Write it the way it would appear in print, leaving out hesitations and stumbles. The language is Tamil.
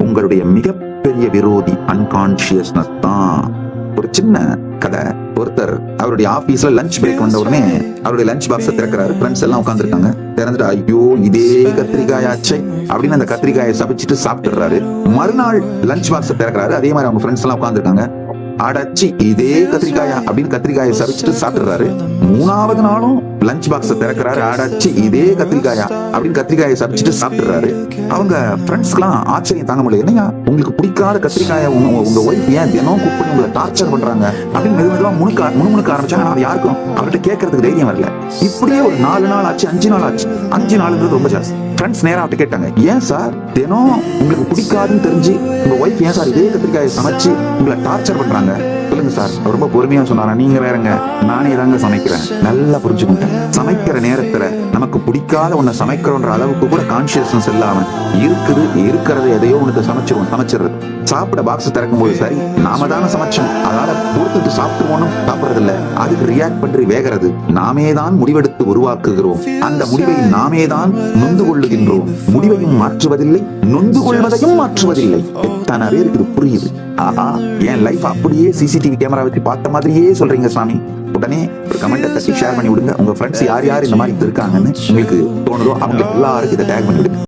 உங்களுடைய மிகப்பெரிய விரோதி அன்கான்சியஸ்னஸ் தான். ஒரு சின்ன கதை. ஒருத்தர் அவருடைய ஆபீஸ்ல லஞ்ச் பிரேக் வந்த உடனே அவருடைய லஞ்ச் பாக்ஸை திறக்கிறாரு. ஃப்ரெண்ட்ஸ் எல்லாம் உட்காந்துருக்காங்க. திறந்துட்டு ஐயோ இதே கத்திரிக்காயாச்சே அப்படின்னு அந்த கத்திரிக்காயை சபிச்சுட்டு சாப்பிட்டுறாரு. மறுநாள் லஞ்ச் பாக்ஸை திறக்கிறாரு. அதே மாதிரி அவங்க ஃப்ரெண்ட்ஸ் எல்லாம் உட்காந்துருக்காங்க. அடச்சி இதே கத்திரிக்காயா அப்படின்னு கத்திரிக்காயை சபிச்சுட்டு சாப்பிட்டுறாரு. மூணாவது நாளும் லஞ்ச் பாக்ஸை திறக்கிறாரு. அடச்சி இதே கத்திரிக்காயா அப்படின்னு கத்திரிக்காயை சபிச்சுட்டு சாப்பிட்டுறாரு. அவங்க ஃப்ரெண்ட்ஸ்க்குலாம் ஆச்சரியம் தாங்க முடியல. என்னையா உங்களுக்கு பிடிக்காத கத்திரிக்காயை உங்க ஒய்ஃப் ஏன் தினம் குக் பண்ணி உங்களை டார்ச்சர் பண்றாங்க அப்படின்னு மெதுவா முணுமுணுக்க ஆரம்பிச்சாங்க. அது யாருக்கும் அவர்கிட்ட கேட்கறதுக்கு தைரியம் வரல. இப்படியே ஒரு 4 நாள் ஆச்சு, 5 நாள் ஆச்சு. 5 நாளுங்கிறது ரொம்ப ஜாஸ்தி. ஃப்ரெண்ட்ஸ் நேரா அவர்கிட்ட கேட்டாங்க, ஏன் சார் தினம் உங்களுக்கு பிடிக்காதுன்னு தெரிஞ்சு உங்க ஒய்ஃப் ஏன் சார் இதே கத்திரிக்காயை சமைச்சு உங்களை டார்ச்சர் பண்றாங்க? சொல்லுங்க சார். ரொம்ப பொறுமையா சொன்னாரா, நீங்க வேறங்க, நானே தாங்க சமைக்கிறேன். நல்லா புரிஞ்சுக்கிட்டேன். சமைக்கிற நேரத்துல நமக்கு பிடிக்காத ஒன்ன சமைக்கிறோன்ற அளவுக்கு கூட கான்சியஸ்னஸ் இல்லாம இருக்கிறத எதையோ ஒன்று சமைச்சிடுறது. சாப்பிட பாக்ஸ் திறக்கும் போது சரி நாம தானே சமைச்சோம் அதனால பொறுத்துட்டு சாப்பிட்டுவோம் சாப்பிடுறது இல்ல. அதுக்கு ரியாக்ட் பண்ணி வேகிறது. நாமே தான் முடிவெடுத்து உருவாக்குகிறோம். அந்த முடிவை நாமே தான் நொந்து கொள்ளுகின்றோம். முடிவையும் மாற்றுவதில்லை, நொந்து கொள்வதையும் மாற்றுவதில்லை. எத்தனை பேருக்கு இது புரியுது? ஆஹா, என் லைஃப் அப்படியே சிசிடிவி கேமரா வச்சு பார்த்த மாதிரியே சொல்றீங்க சாமி. உடனே ஒரு கமெண்ட்டை தட்டி ஷேர் பண்ணி விடுங்க. உங்க ஃப்ரெண்ட்ஸ் யார் யார் இந்த மாதிரி இருக்காங்கன்னு உங்களுக்கு தோணுதோ அவங்க எல்லாருக்கும் இதை டேக் பண்ணி விடுங்க.